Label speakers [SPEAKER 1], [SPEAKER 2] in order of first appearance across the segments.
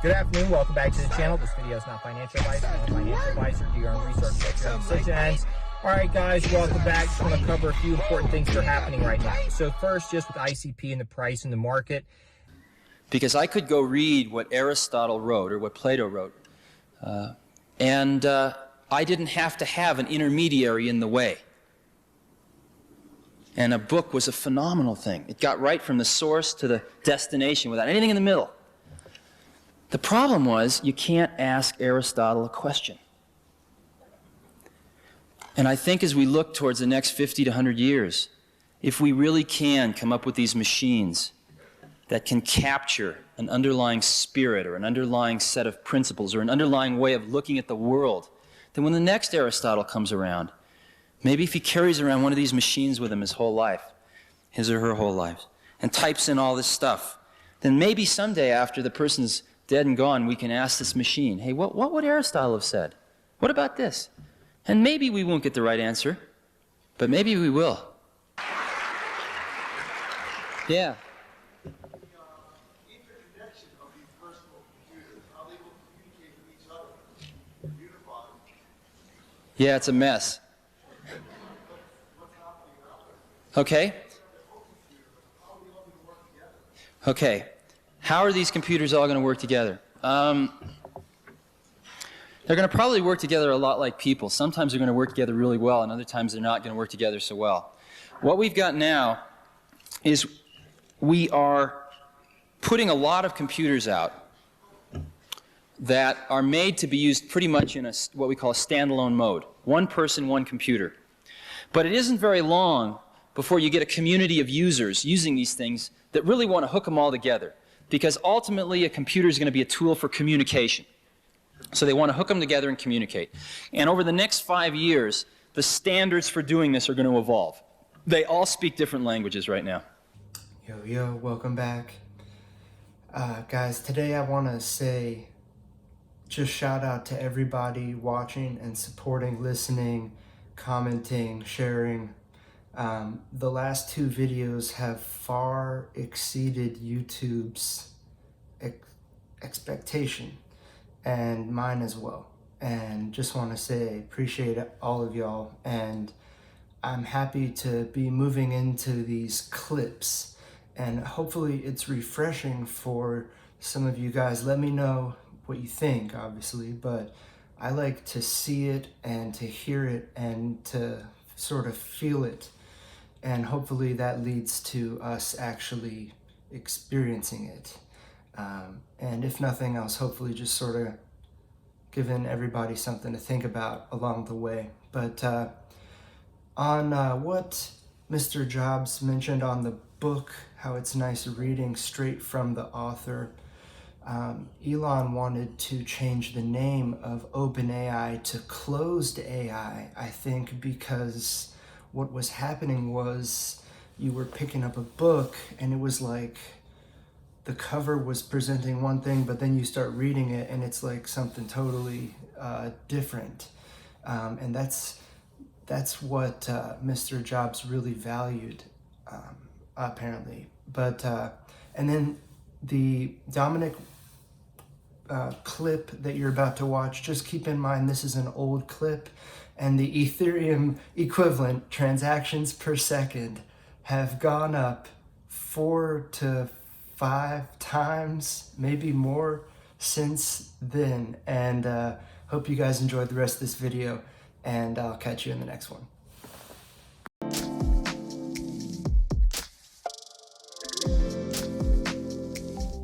[SPEAKER 1] Good afternoon, welcome back to the channel. This video is not financial advice, I'm not a financial advisor. Do your own research, make your own decisions. Alright guys, welcome back. Just want to cover a few important things that are happening right now. So first, just with ICP and the price in the market.
[SPEAKER 2] Because I could go read what Aristotle wrote or what Plato wrote, and I didn't have to have an intermediary in the way. And a book was a phenomenal thing. It got right from the source to the destination without anything in the middle. The problem was you can't ask Aristotle a question. And I think as we look towards the next 50 to 100 years, if we really can come up with these machines that can capture an underlying spirit or an underlying set of principles or an underlying way of looking at the world, then when the next Aristotle comes around, maybe if he carries around one of these machines with him his whole life, his or her whole life, and types in all this stuff, then maybe someday after the person's dead and gone, we can ask this machine, hey, what would Aristotle have said? What about this? And maybe we won't get the right answer, but maybe we will. Yeah.
[SPEAKER 3] The interconnection of these personal computers, how they will communicate with each other, unify.
[SPEAKER 2] Yeah, it's a mess.
[SPEAKER 3] What's happening out there?
[SPEAKER 2] Okay.
[SPEAKER 3] How are we all going to work together?
[SPEAKER 2] Okay. How are these computers all going to work together? They're going to probably work together a lot like people. Sometimes they're going to work together really well, and other times they're not going to work together so well. What we've got now is we are putting a lot of computers out that are made to be used pretty much in what we call a standalone mode. One person, one computer. But it isn't very long before you get a community of users using these things that really want to hook them all together. Because ultimately, a computer is going to be a tool for communication. So they want to hook them together and communicate. And over the next 5 years, the standards for doing this are going to evolve. They all speak different languages right now.
[SPEAKER 4] Yo, welcome back. Guys, today I want to say just shout out to everybody watching and supporting, listening, commenting, sharing. The last 2 videos have far exceeded YouTube's expectation and mine as well. And just want to say appreciate all of y'all, and I'm happy to be moving into these clips, and hopefully it's refreshing for some of you guys. Let me know what you think, obviously, but I like to see it and to hear it and to sort of feel it. And hopefully that leads to us actually experiencing it. And if nothing else, hopefully just sort of giving everybody something to think about along the way. But on what Mr. Jobs mentioned on the book, how it's nice reading straight from the author, Elon wanted to change the name of OpenAI to Closed AI, I think, because what was happening was you were picking up a book and it was like the cover was presenting one thing, but then you start reading it and it's like something totally different. And that's what Mr. Jobs really valued, apparently. But and then the Dominic clip that you're about to watch, just keep in mind this is an old clip, and the Ethereum equivalent transactions per second have gone up 4 to 5 times, maybe more, since then. And hope you guys enjoyed the rest of this video, and I'll catch you in the next one.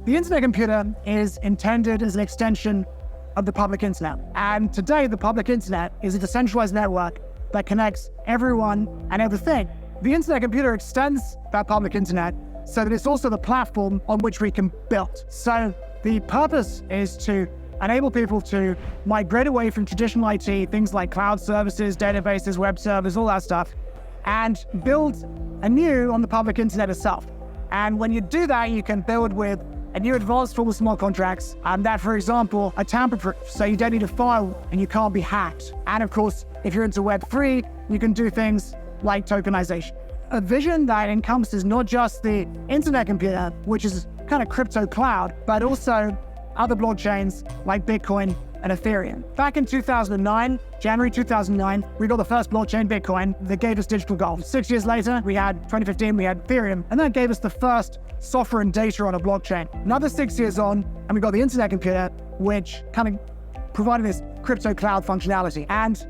[SPEAKER 5] The internet computer is intended as an extension of the public internet. And today, the public internet is a decentralized network that connects everyone and everything. The internet computer extends that public internet so that it's also the platform on which we can build. So the purpose is to enable people to migrate away from traditional IT, things like cloud services, databases, web servers, all that stuff, and build anew on the public internet itself. And when you do that, you can build with a new advanced form of smart contracts, that, for example, are tamper-proof, so you don't need a file and you can't be hacked. And of course, if you're into Web3, you can do things like tokenization. A vision that encompasses not just the internet computer, which is kind of crypto cloud, but also other blockchains like Bitcoin and Ethereum. Back in 2009, January 2009, we got the first blockchain, Bitcoin, that gave us digital gold. 6 years later, 2015, we had Ethereum, and that gave us the first software and data on a blockchain. Another 6 years on, and we got the internet computer, which kind of provided this crypto cloud functionality. And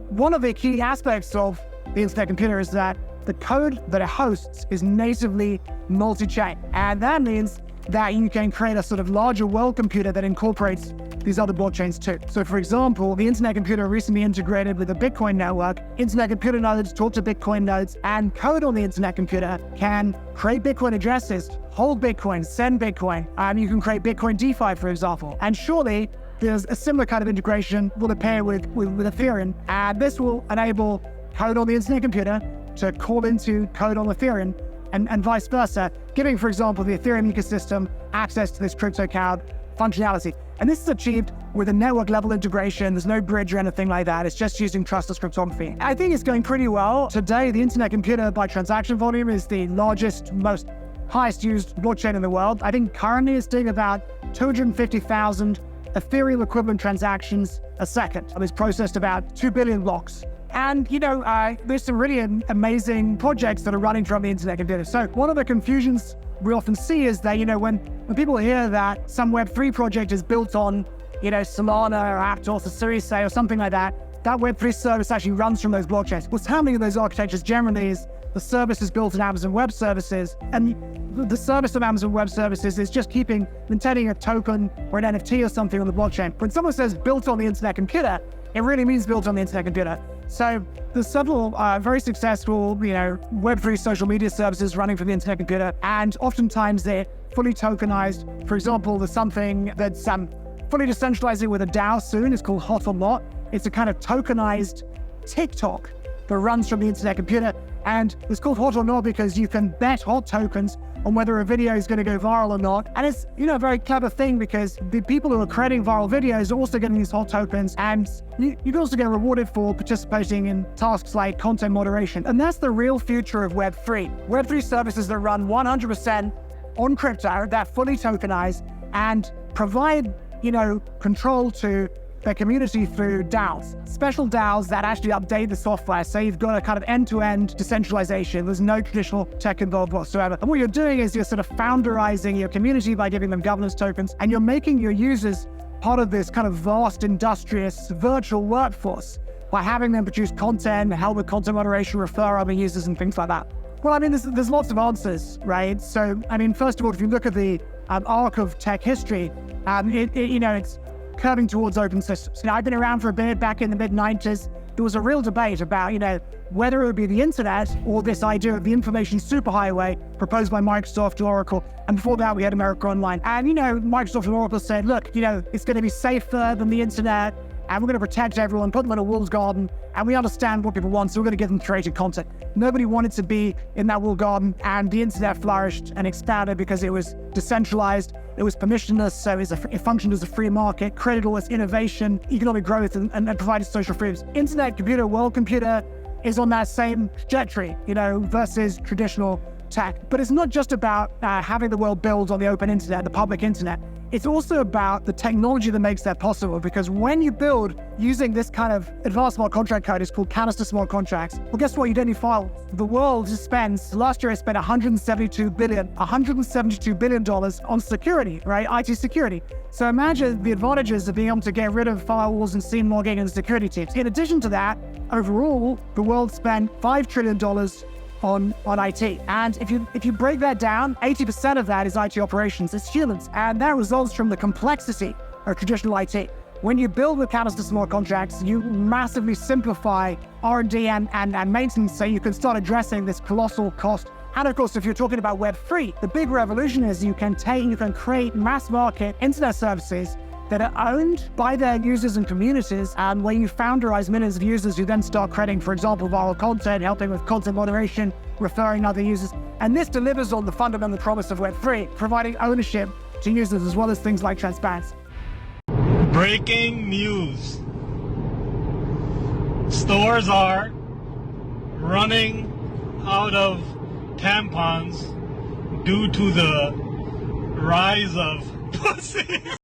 [SPEAKER 5] one of the key aspects of the internet computer is that the code that it hosts is natively multi-chain. And that means that you can create a sort of larger world computer that incorporates these other blockchains too. So for example, the internet computer recently integrated with the Bitcoin network. Internet computer nodes talk to Bitcoin nodes, and code on the internet computer can create Bitcoin addresses, hold Bitcoin, send Bitcoin. You can create Bitcoin DeFi, for example. And surely there's a similar kind of integration will appear with Ethereum. And this will enable code on the internet computer to call into code on Ethereum, and vice versa, giving, for example, the Ethereum ecosystem access to this crypto cloud functionality. And this is achieved with a network level integration. There's no bridge or anything like that. It's just using trustless cryptography. I think it's going pretty well. Today, the internet computer by transaction volume is the largest, most highest used blockchain in the world. I think currently it's doing about 250,000 Ethereum equivalent transactions a second. It's processed about 2 billion blocks. And, there's some really amazing projects that are running from the internet computer. So one of the confusions we often see is that, when people hear that some Web3 project is built on, Solana or Aptos or Series A or something like that, that Web3 service actually runs from those blockchains. What's happening in those architectures generally is the service is built in Amazon Web Services, and the service of Amazon Web Services is just maintaining a token or an NFT or something on the blockchain. When someone says built on the internet computer, it really means built on the internet computer. So there's several very successful, Web3 social media services running for the internet computer, and oftentimes they're fully tokenized. For example, there's something that's fully decentralizing with a DAO soon. It's called Hot or Not. It's a kind of tokenized TikTok that runs from the internet computer. And it's called Hot or Not because you can bet hot tokens on whether a video is going to go viral or not. And it's, a very clever thing because the people who are creating viral videos are also getting these hot tokens, and you can also get rewarded for participating in tasks like content moderation. And that's the real future of Web3. Web3 services that run 100% on crypto, that fully tokenize and provide, control to their community through DAOs, special DAOs that actually update the software. So you've got a kind of end-to-end decentralization. There's no traditional tech involved whatsoever. And what you're doing is you're sort of founderizing your community by giving them governance tokens, and you're making your users part of this kind of vast, industrious, virtual workforce by having them produce content, help with content moderation, refer other users, and things like that. Well, there's lots of answers, right? So, first of all, if you look at the arc of tech history, it's curving towards open systems. I've been around for a bit. Back in the mid-90s, there was a real debate about, whether it would be the internet or this idea of the information superhighway proposed by Microsoft or Oracle. And before that, we had America Online. And, Microsoft and Oracle said, look, it's going to be safer than the internet, and we're going to protect everyone, put them in a walled garden, and we understand what people want, so we're going to give them curated content. Nobody wanted to be in that walled garden, and the internet flourished and expanded because it was decentralized, it was permissionless, so it functioned as a free market, created all this innovation, economic growth, and provided social freedoms. Internet computer, world computer is on that same trajectory, versus traditional tech. But it's not just about having the world build on the open internet, the public internet. It's also about the technology that makes that possible, because when you build using this kind of advanced smart contract code, it's called canister smart contracts. Well, guess what? You don't need files. The world last year it spent $172 billion on security, right? IT security. So imagine the advantages of being able to get rid of firewalls and SIEM logging and security teams. In addition to that, overall, the world spent $5 trillion on IT. And if you break that down, 80% of that is IT operations. It's humans. And that results from the complexity of traditional IT. When you build with canister smart contracts, you massively simplify R&D and maintenance, so you can start addressing this colossal cost. And of course, if you're talking about Web3, the big revolution is you can create mass market internet services that are owned by their users and communities, and where you founderize millions of users who then start creating, for example, viral content, helping with content moderation, referring other users. And this delivers on the fundamental promise of Web3, providing ownership to users as well as things like transparency.
[SPEAKER 6] Breaking news. Stores are running out of tampons due to the rise of pussy.